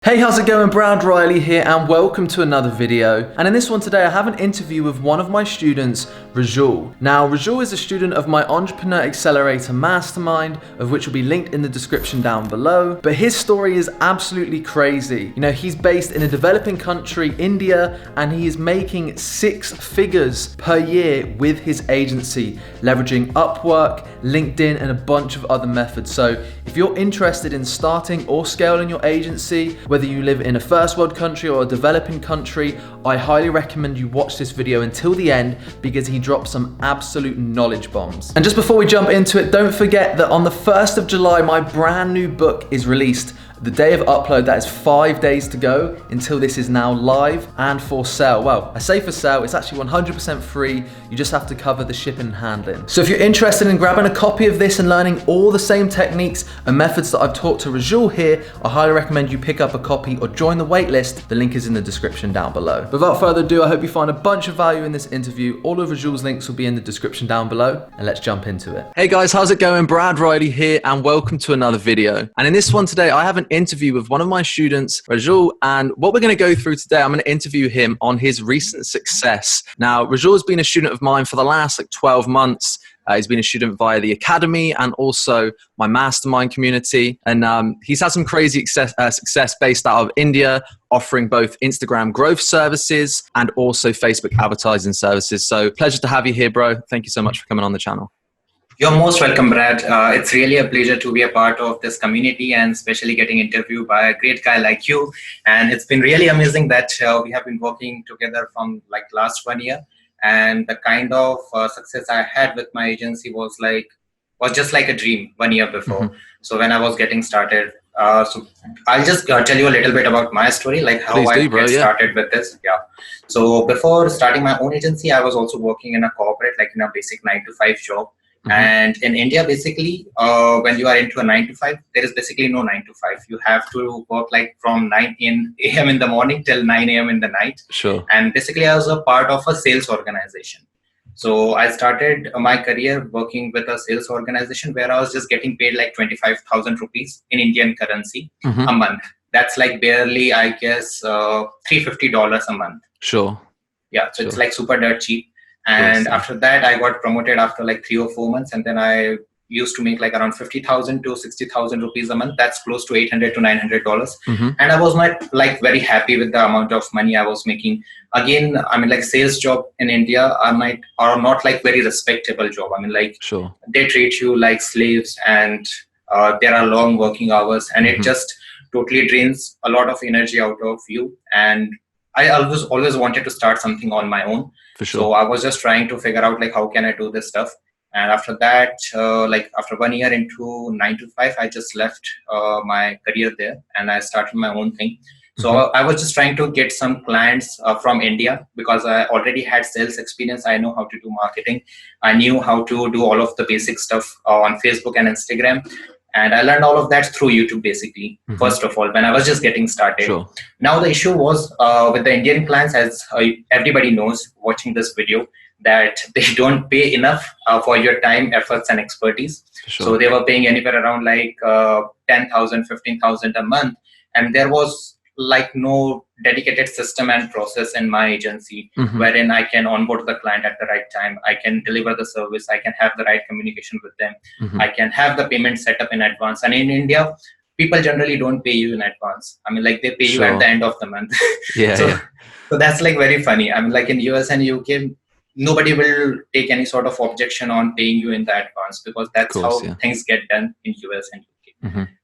Hey, how's it going? Brad Riley here and welcome to another video. And in this one today I have an interview with one of my students, Rajul. Now Rajul is a student of my Entrepreneur Accelerator Mastermind, of which will be linked in the description down below. But his story is absolutely crazy. You know, he's based in a developing country, India, and he is making 6 figures per year with his agency, leveraging Upwork, LinkedIn, and a bunch of other methods. So if you're interested in starting or scaling your agency, whether you live in a first world country or a developing country, I highly recommend you watch this video until the end because he drops some absolute knowledge bombs. And just before we jump into it, don't forget that on the 1st of July, my brand new book is released. The day of upload, that is 5 days to go until this is now live and for sale. Well, I say for sale, it's actually 100% free. You just have to cover the shipping and handling. So if you're interested in grabbing a copy of this and learning all the same techniques and methods that I've taught to Rajul here, I highly recommend you pick up a copy or join the waitlist. The link is in the description down below. Without further ado, I hope you find a bunch of value in this interview. All of Rajul's links will be in the description down below, and let's jump into it. Hey guys, how's it going? Brad Riley here and welcome to another video. And in this one today, I have an interview with one of my students, Rajul, and what we're going to go through today, I'm going to interview him on his recent success. Now, Rajul has been a student of mine for the last 12 months. He's been a student via the academy and also my mastermind community. And he's had some crazy success based out of India, offering both Instagram growth services and also Facebook advertising services. So pleasure to have you here, bro. Thank you so much for coming on the channel. You're most welcome, Brad. It's really a pleasure to be a part of this community and especially getting interviewed by a great guy like you. And it's been really amazing that we have been working together from like last 1 year. And the kind of success I had with my agency was just like a dream 1 year before. Mm-hmm. So when I was getting started, so I'll just tell you a little bit about my story, like how I get started with this. Yeah. So before starting my own agency, I was also working in a corporate, like in a basic 9-to-5 job. Mm-hmm. And in India, basically, when you are into a 9-to-5, there is basically no 9-to-5. You have to work like from 9 a.m. in the morning till 9 a.m. in the night. Sure. And basically, I was a part of a sales organization. So I started my career working with a sales organization where I was just getting paid like 25,000 rupees in Indian currency a month. That's like barely, I guess, $350 a month. Sure. Yeah. So it's like super dirt cheap. And after that, I got promoted after like 3 or 4 months. And then I used to make like around 50,000 to 60,000 rupees a month. That's close to $800 to $900. And I was not like very happy with the amount of money I was making. Again, I mean, like sales job in India are not like very respectable job. I mean, like they treat you like slaves and there are long working hours and it just totally drains a lot of energy out of you. And I always wanted to start something on my own. For sure. So I was just trying to figure out like how can I do this stuff. And after that, like after 1 year into 9-to-5, I just left my career there and I started my own thing. So I was just trying to get some clients from India because I already had sales experience. I know how to do marketing. I knew how to do all of the basic stuff on Facebook and Instagram. And I learned all of that through YouTube, basically, first of all, when I was just getting started. Now, the issue was with the Indian clients, as everybody knows watching this video, that they don't pay enough for your time, efforts, and expertise. So they were paying anywhere around like 10,000, 15,000 a month. And there was like no dedicated system and process in my agency wherein I can onboard the client at the right time. I can deliver the service. I can have the right communication with them. I can have the payment set up in advance. And in India, people generally don't pay you in advance. I mean, like they pay you at the end of the month. So that's like very funny. I mean, like in US and UK, nobody will take any sort of objection on paying you in the advance because that's how things get done in US and UK.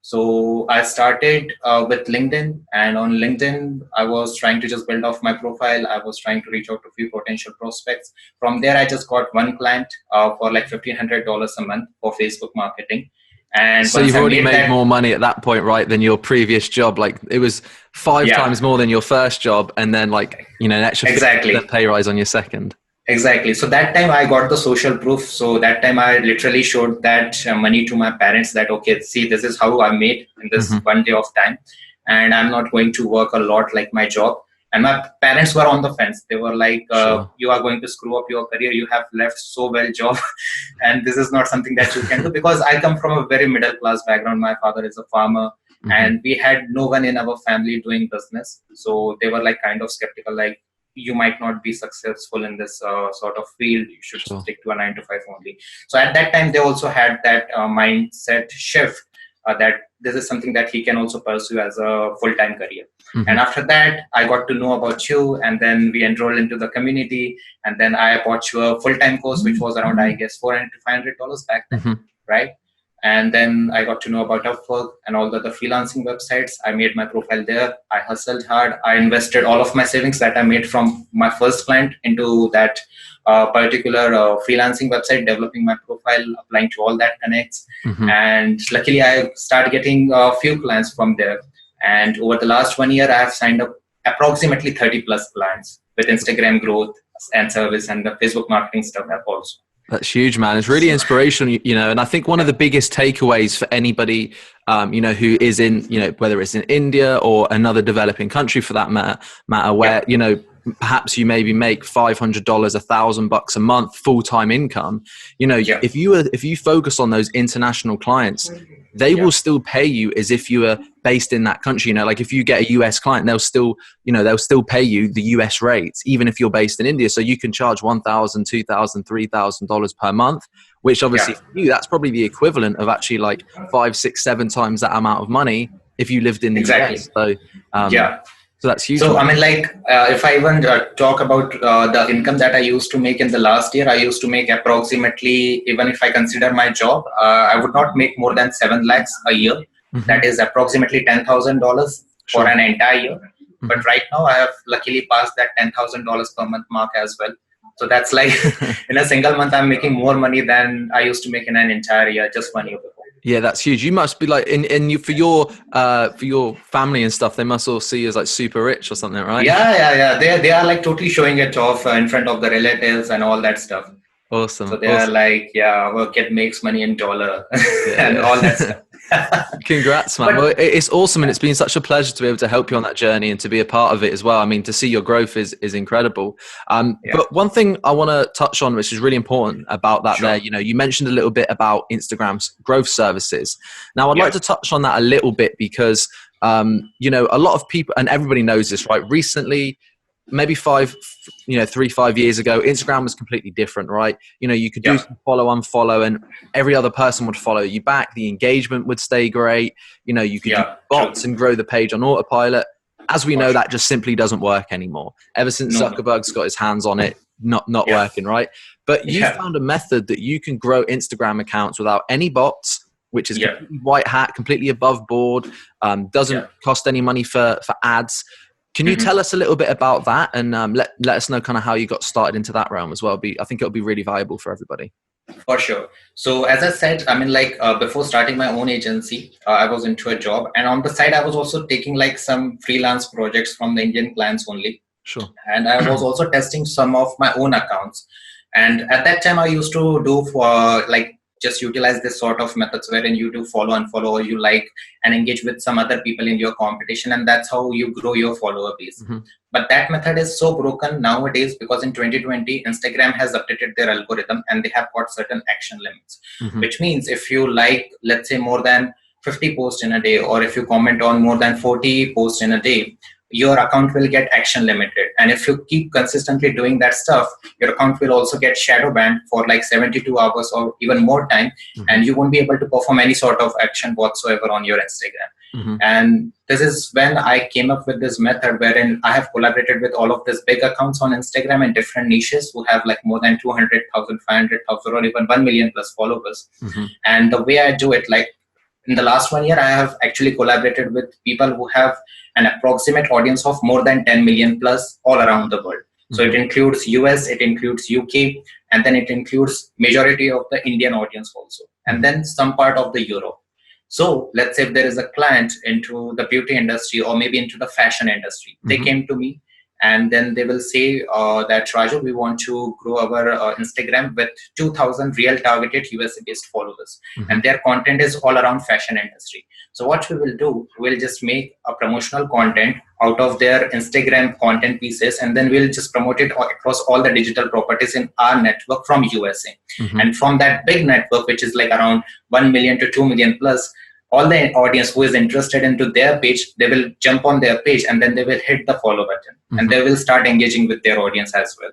So I started with LinkedIn, and on LinkedIn, I was trying to just build off my profile. I was trying to reach out to a few potential prospects. From there, I just got one client for like $1,500 a month for Facebook marketing. And so you've already made more money at that point, right, than your previous job? Like it was 5 times more than your first job, and then like, you know, an extra 50% pay rise on your second. Exactly. So that time I got the social proof. So that time I literally showed that money to my parents that, okay, see, this is how I made in this 1 day of time. And I'm not going to work a lot like my job. And my parents were on the fence. They were like, you are going to screw up your career. You have left so well job. And this is not something that you can do because I come from a very middle class background. My father is a farmer. And we had no one in our family doing business. So they were like kind of skeptical, like, you might not be successful in this sort of field. You should Sure. stick to a 9 to 5 only. So at that time, they also had that mindset shift that this is something that he can also pursue as a full-time career. And after that, I got to know about you, and then we enrolled into the community, and then I bought you a full-time course, which was around, I guess, $400 to $500 back then, right? And then I got to know about Upwork and all the other freelancing websites. I made my profile there. I hustled hard. I invested all of my savings that I made from my first client into that particular freelancing website, developing my profile, applying to all that connects. And luckily, I started getting a few clients from there. And over the last 1 year, I have signed up approximately 30 plus clients with Instagram growth and service and the Facebook marketing stuff I've also. That's huge, man. It's really inspirational, and I think one of the biggest takeaways for anybody, who is in, whether it's in India or another developing country for that matter where, perhaps you maybe make $500, $1,000 a month full-time income. If you focus on those international clients, they will still pay you as if you were based in that country. Like if you get a US client, they'll still pay you the US rates, even if you're based in India. So you can charge $1,000, $2,000, $3,000 per month, which obviously for you, that's probably the equivalent of actually like 5, 6, 7 times that amount of money if you lived in the US. So, so that's huge. So, I mean, like, if I even talk about the income that I used to make in the last year, I used to make approximately, even if I consider my job, I would not make more than 7 lakhs a year. That is approximately $10,000 for an entire year. But right now, I have luckily passed that $10,000 per month mark as well. So that's like, in a single month, I'm making more money than I used to make in an entire year, just 1 year before. Yeah, that's huge. You must be like for your family and stuff. They must all see you as like super rich or something, right? Yeah. They are like totally showing it off in front of the relatives and all that stuff. Awesome. So they are like, our kid makes money in dollar and all that stuff. Congrats, man. Well, it's awesome, and it's been such a pleasure to be able to help you on that journey and to be a part of it as well. I mean, to see your growth is incredible. But one thing I want to touch on, which is really important about that there, you mentioned a little bit about Instagram's growth services. Now, I'd like to touch on that a little bit because, a lot of people, and everybody knows this, right? Recently, maybe 3, 5 years ago, Instagram was completely different, right? You could do some follow, unfollow, and every other person would follow you back. The engagement would stay great. You could do bots and grow the page on autopilot. As we know, that just simply doesn't work anymore. Ever since Zuckerberg's got his hands on it, not working, right? But you found a method that you can grow Instagram accounts without any bots, which is completely white hat, completely above board, doesn't cost any money for ads. Can you tell us a little bit about that and let us know kind of how you got started into that realm as well? I think it'll be really valuable for everybody. For sure. So as I said, I mean, like before starting my own agency, I was into a job, and on the side, I was also taking like some freelance projects from the Indian clients only. Sure. And I was also testing some of my own accounts. And at that time, I used to do just utilize this sort of methods wherein you do follow, unfollow, or you like and engage with some other people in your competition, and that's how you grow your follower base. But that method is so broken nowadays because in 2020, Instagram has updated their algorithm and they have got certain action limits, which means if you like, let's say, more than 50 posts in a day, or if you comment on more than 40 posts in a day, your account will get action limited. And if you keep consistently doing that stuff, your account will also get shadow banned for like 72 hours or even more time. And you won't be able to perform any sort of action whatsoever on your Instagram. And this is when I came up with this method wherein I have collaborated with all of these big accounts on Instagram in different niches who have like more than 200,000, 500,000, or even 1 million plus followers. And the way I do it, like in the last 1 year, I have actually collaborated with people who have an approximate audience of more than 10 million plus all around the world. So it includes US, it includes UK, and then it includes majority of the Indian audience also, and then some part of the Europe. So let's say if there is a client into the beauty industry or maybe into the fashion industry, they came to me and then they will say that Rajul, we want to grow our Instagram with 2,000 real targeted USA based followers, and their content is all around fashion industry. So what we will do, we'll just make a promotional content out of their Instagram content pieces, and then we'll just promote it across all the digital properties in our network from USA. And from that big network, which is like around 1 million to 2 million plus, all the audience who is interested into their page, they will jump on their page and then they will hit the follow button and they will start engaging with their audience as well.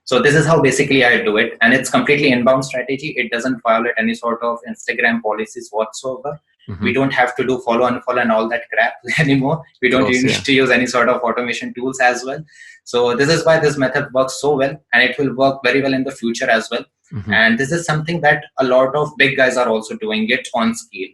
So this is how basically I do it, and it's completely inbound strategy. It doesn't violate any sort of Instagram policies whatsoever. We don't have to do follow unfollow and all that crap anymore. We don't need to use any sort of automation tools as well. So this is why this method works so well, and it will work very well in the future as well. And this is something that a lot of big guys are also doing it on scale.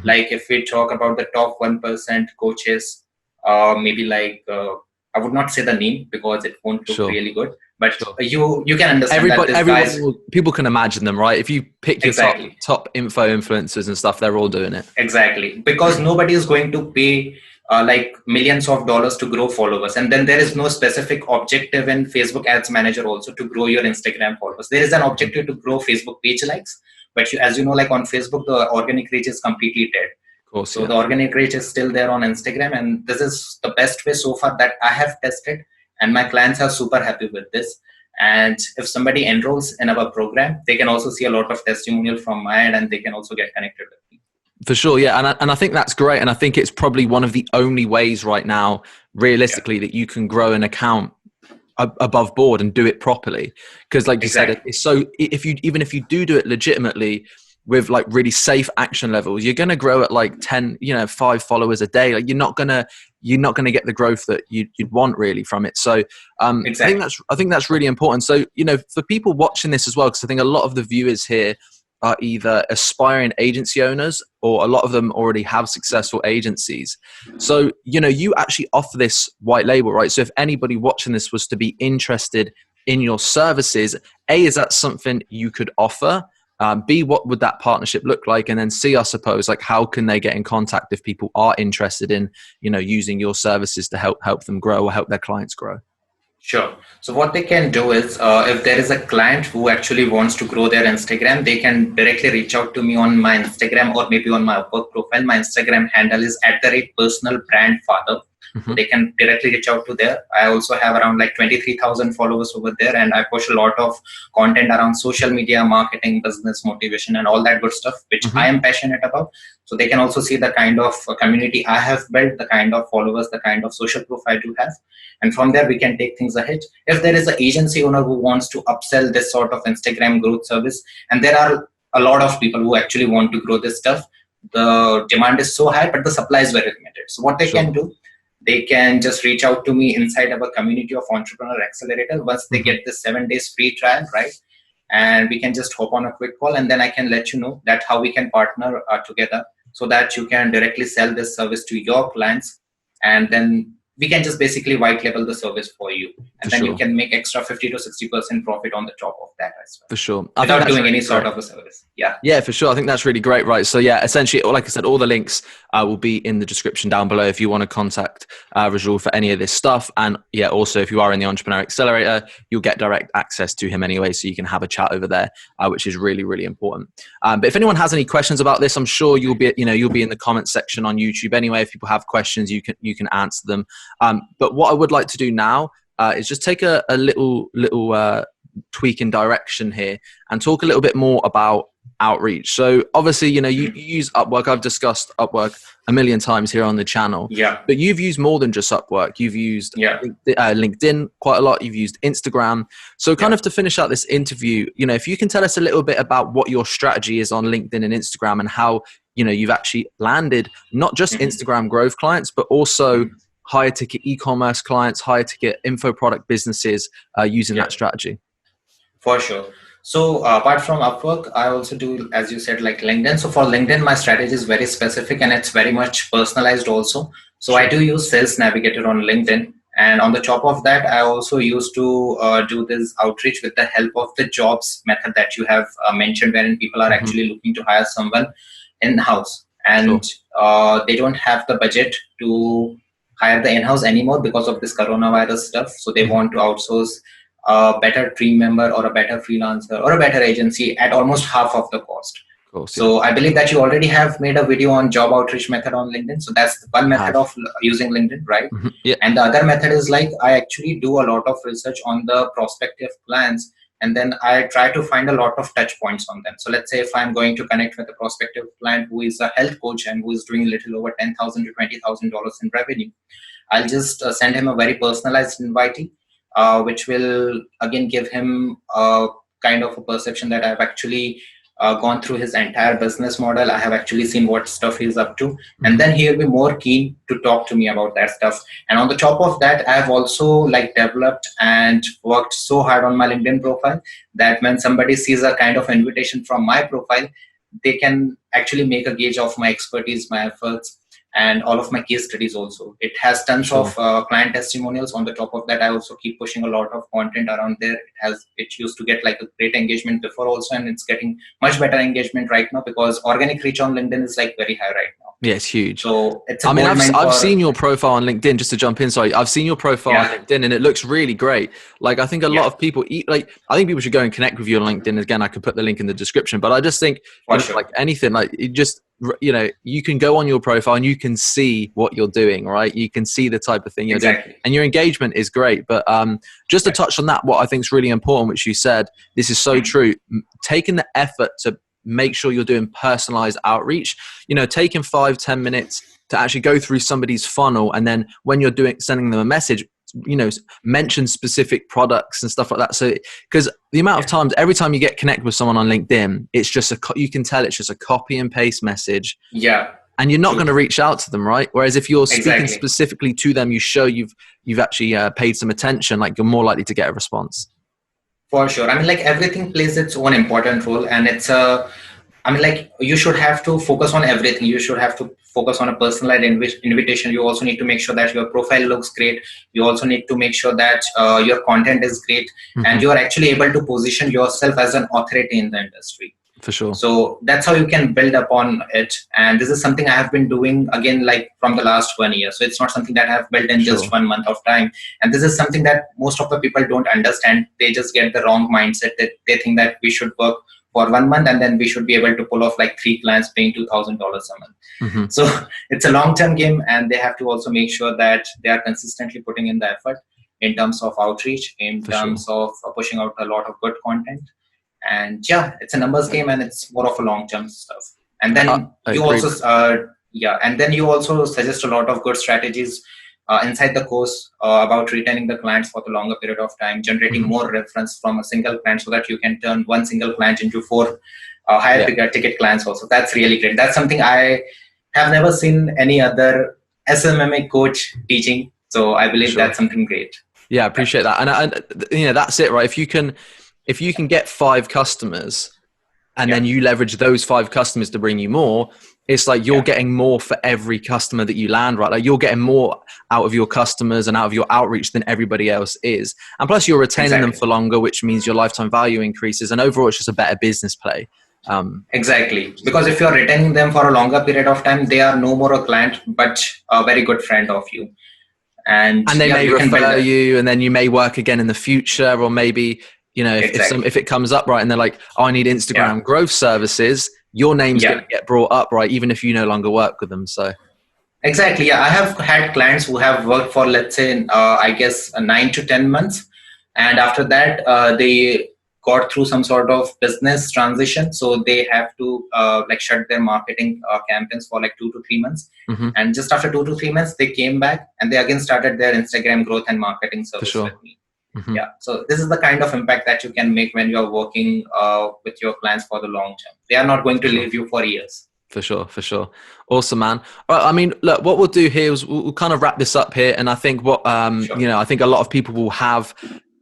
Like if we talk about the top 1% coaches, maybe like I would not say the name because it won't look really good, but you can understand that this guys, people can imagine them, right? If you pick your top info influencers and stuff, they're all doing it. Exactly, because nobody is going to pay like millions of dollars to grow followers, and then there is no specific objective in Facebook Ads Manager also to grow your Instagram followers. There is an objective to grow Facebook page likes, but as you know, like on Facebook, the organic reach is completely dead. So the organic reach is still there on Instagram, and this is the best way so far that I have tested, and my clients are super happy with this. And if somebody enrolls in our program, they can also see a lot of testimonial from my end, and they can also get connected with me. For sure, yeah, and I think that's great, and I think it's probably one of the only ways right now, realistically, that you can grow an account above board and do it properly. Because, like you said, it's so if you do it legitimately, with like really safe action levels, you're going to grow at like 10, 5 followers a day. Like you're not going to get the growth that you'd want really from it. So I think that's really important. So, for people watching this as well, because I think a lot of the viewers here are either aspiring agency owners or a lot of them already have successful agencies. So, you actually offer this white label, right? So if anybody watching this was to be interested in your services, A, is that something you could offer? B, what would that partnership look like? And then C, I suppose, like how can they get in contact if people are interested in, using your services to help them grow or help their clients grow? Sure. So what they can do is, if there is a client who actually wants to grow their Instagram, they can directly reach out to me on my Instagram or maybe on my work profile. My Instagram handle is @personalbrandfather. They can directly reach out to there. I also have around like 23,000 followers over there, and I push a lot of content around social media, marketing, business motivation, and all that good stuff, which I am passionate about. So they can also see the kind of community I have built, the kind of followers, the kind of social proof I do have. And from there, we can take things ahead. If there is an agency owner who wants to upsell this sort of Instagram growth service, and there are a lot of people who actually want to grow this stuff, the demand is so high, but the supply is very limited. So what they can do, they can just reach out to me inside our community of Entrepreneur Accelerator once they get the 7 days free trial, right? And we can just hop on a quick call, and then I can let you know that how we can partner together so that you can directly sell this service to your clients, and then we can just basically white label the service for you, and then you can make extra 50 to 60% profit on the top of that as well. For sure. Without doing any sort of a service. Yeah, for sure. I think that's really great, right? So yeah, essentially, like I said, all the links will be in the description down below if you want to contact Rajul for any of this stuff. And yeah, also if you are in the Entrepreneur Accelerator, you'll get direct access to him anyway, so you can have a chat over there, which is really, really important. But if anyone has any questions about this, I'm sure you'll be in the comments section on YouTube anyway. If people have questions, you can answer them. But what I would like to do now is just take a little tweak in direction here and talk a little bit more about outreach. So obviously, you use Upwork. I've discussed Upwork a million times here on the channel. Yeah. But you've used more than just Upwork. You've used LinkedIn quite a lot. You've used Instagram. So kind of to finish out this interview, if you can tell us a little bit about what your strategy is on LinkedIn and Instagram, and how you've actually landed not just Instagram growth clients, but also higher ticket e-commerce clients, higher ticket info product businesses using that strategy. For sure. So apart from Upwork, I also do, as you said, like LinkedIn. So for LinkedIn, my strategy is very specific and it's very much personalized also. So I do use Sales Navigator on LinkedIn. And on the top of that, I also used to do this outreach with the help of the jobs method that you have mentioned, wherein people are actually looking to hire someone in-house. And they don't have the budget to hire the in-house anymore because of this coronavirus stuff. So they want to outsource a better team member or a better freelancer or a better agency at almost half of the cost. So I believe that you already have made a video on job outreach method on LinkedIn. So that's one method of using LinkedIn, right? And the other method is like, I actually do a lot of research on the prospective clients and then I try to find a lot of touch points on them. So let's say if I'm going to connect with a prospective client who is a health coach and who is doing a little over $10,000 to $20,000 in revenue, I'll just send him a very personalized invite, which will again give him a kind of a perception that I've actually gone through his entire business model. I have actually seen what stuff he's up to, and then he'll be more keen to talk to me about that stuff. And on the top of that, I've also like developed and worked so hard on my LinkedIn profile that when somebody sees a kind of invitation from my profile, they can actually make a gauge of my expertise, my efforts, and all of my case studies also. It has tons of client testimonials. On the top of that, I also keep pushing a lot of content around there. It used to get like a great engagement before also, and it's getting much better engagement right now because organic reach on LinkedIn is like very high right now. Yeah, it's huge. So it's I've seen your profile on LinkedIn, just to jump in. Sorry, I've seen your profile on LinkedIn and it looks really great. Like I think a lot of people I think people should go and connect with you on LinkedIn. Again, I could put the link in the description, but I just think like anything, like it just, you can go on your profile and you can see what you're doing, right? You can see the type of thing you're doing and your engagement is great. But just to touch on that, what I think is really important, which you said, this is so true, taking the effort to make sure you're doing personalized outreach, taking 5-10 minutes to actually go through somebody's funnel. And then when you're sending them a message, mention specific products and stuff like that. So, because the amount of times, every time you get connected with someone on LinkedIn, it's just you can tell it's just a copy and paste message. Yeah. And you're not going to reach out to them, right? Whereas if you're speaking specifically to them, you show you've actually paid some attention, like you're more likely to get a response. For sure. I mean, like everything plays its own important role, and you should have to focus on everything. You should have to focus on a personalized invitation. You also need to make sure that your profile looks great. You also need to make sure that your content is great, and you are actually able to position yourself as an authority in the industry. For sure. So that's how you can build upon it. And this is something I have been doing again, like from the last 1 year. So it's not something that I have built in just 1 month of time. And this is something that most of the people don't understand. They just get the wrong mindset that they think that we should work for 1 month and then we should be able to pull off like 3 clients paying $2,000 a month. So it's a long-term game, and they have to also make sure that they are consistently putting in the effort in terms of outreach, in terms of pushing out a lot of good content. And it's a numbers game, and it's more of a long-term stuff. And then you also suggest a lot of good strategies inside the course about retaining the clients for the longer period of time, generating more reference from a single client so that you can turn one single client into 4 higher ticket clients also. That's really great. That's something I have never seen any other SMMA coach teaching. So I believe that's something great. Yeah, I appreciate that. And that's it, right? If you can get 5 customers and then you leverage those 5 customers to bring you more, it's like you're getting more for every customer that you land, right? Like you're getting more out of your customers and out of your outreach than everybody else is. And plus you're retaining them for longer, which means your lifetime value increases. And overall, it's just a better business play. Exactly. Because if you're retaining them for a longer period of time, they are no more a client, but a very good friend of you. And they may refer you, and then you may work again in the future, or maybe, if it comes up, right, and they're like, oh, I need Instagram growth services, your name's going to get brought up, right, even if you no longer work with them. So exactly. Yeah, I have had clients who have worked for, let's say, 9 to 10 months, and after that they got through some sort of business transition, so they have to shut their marketing campaigns for like 2 to 3 months, and just after 2 to 3 months they came back and they again started their Instagram growth and marketing service with me. So this is the kind of impact that you can make when you're working with your clients for the long term. They are not going to leave you for years. For sure. Awesome, man. All right, I mean, look, what we'll do here is we'll kind of wrap this up here. And I think I think a lot of people will have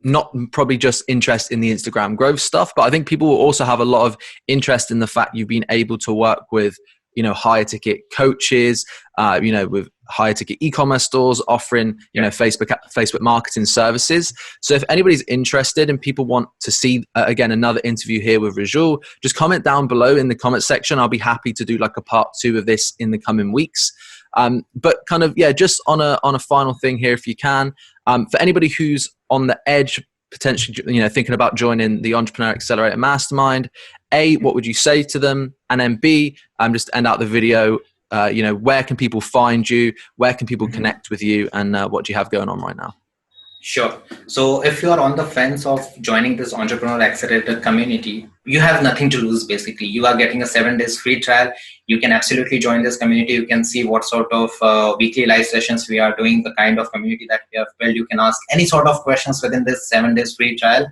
not probably just interest in the Instagram growth stuff, but I think people will also have a lot of interest in the fact you've been able to work with, higher ticket coaches, with higher ticket e-commerce stores offering, Facebook marketing services. So if anybody's interested and people want to see, again, another interview here with Rajul, just comment down below in the comment section. I'll be happy to do like a part 2 of this in the coming weeks. But kind of, just on a final thing here, if you can, for anybody who's on the edge, potentially, thinking about joining the Entrepreneur Accelerator Mastermind, A, what would you say to them? And then B, just end out the video, where can people find you? Where can people connect with you? And what do you have going on right now? Sure. So if you are on the fence of joining this Entrepreneur Accelerator community, you have nothing to lose basically. You are getting a 7 days free trial. You can absolutely join this community. You can see what sort of weekly live sessions we are doing, the kind of community that we have built. You can ask any sort of questions within this 7 days free trial.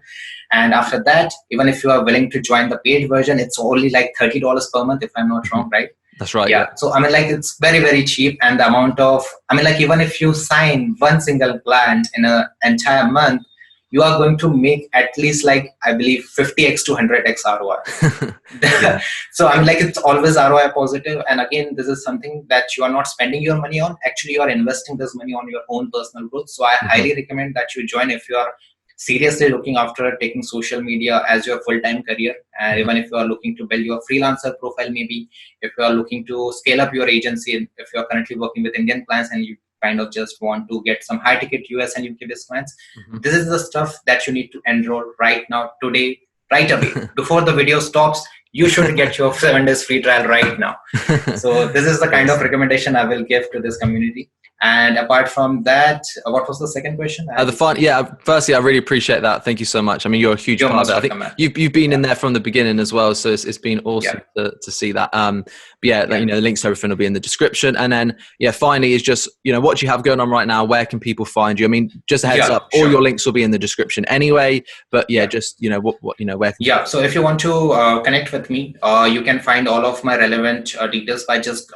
And after that, even if you are willing to join the paid version, it's only like $30 per month, if I'm not wrong, right? That's right. Yeah. So I mean, like, it's very, very cheap. And the amount of, I mean, like, even if you sign one single client in an entire month, you are going to make at least, like, I believe 50x to 100x ROI. Yeah. So I'm like, it's always ROI positive. And again, this is something that you are not spending your money on. Actually, you are investing this money on your own personal growth. So I highly recommend that you join if you are seriously looking after taking social media as your full-time career. And even if you are looking to build your freelancer profile, maybe if you are looking to scale up your agency, if you are currently working with Indian clients and you kind of just want to get some high ticket US and UK based clients, this is the stuff that you need to enroll right now, today, right away. Before the video stops, you should get your 7 days free trial right now. So this is the kind of recommendation I will give to this community. And apart from that, what was the second question? Firstly, I really appreciate that. Thank you so much. I mean, you're a huge part of it. I think you've been in there from the beginning as well, so it's been awesome to see that. The links to everything will be in the description. And then, finally, is just, what you have going on right now. Where can people find you? I mean, just a heads up, all your links will be in the description anyway. But just where? So if you want to connect with me, you can find all of my relevant details by just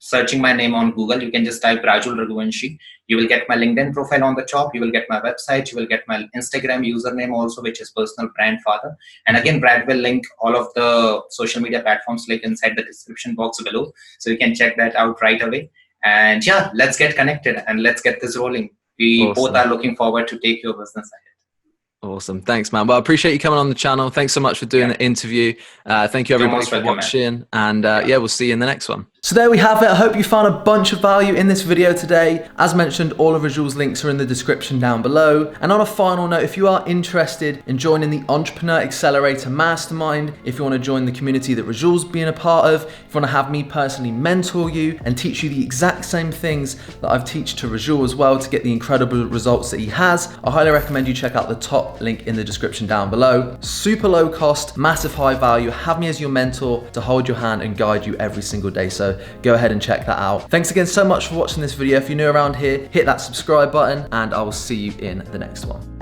searching my name on Google. You can just type Rajul Raghuvanshi. You will get my LinkedIn profile on the top. You will get my website. You will get my Instagram username also, which is personal brand father. And again, Brad will link all of the social media platforms like inside the description box below. So you can check that out right away. And let's get connected and let's get this rolling. We both are looking forward to take your business ahead. Awesome. Thanks, man. Well, I appreciate you coming on the channel. Thanks so much for doing the interview. Thank you everybody for watching. And we'll see you in the next one. So there we have it. I hope you found a bunch of value in this video today. As mentioned, all of Rajul's links are in the description down below. And on a final note, if you are interested in joining the Entrepreneur Accelerator Mastermind, if you want to join the community that Rajul's being a part of, if you want to have me personally mentor you and teach you the exact same things that I've taught to Rajul as well to get the incredible results that he has, I highly recommend you check out the top link in the description down below. Super low cost, massive high value. Have me as your mentor to hold your hand and guide you every single day. So go ahead and check that out. Thanks again so much for watching this video. If you're new around here, hit that subscribe button and I will see you in the next one.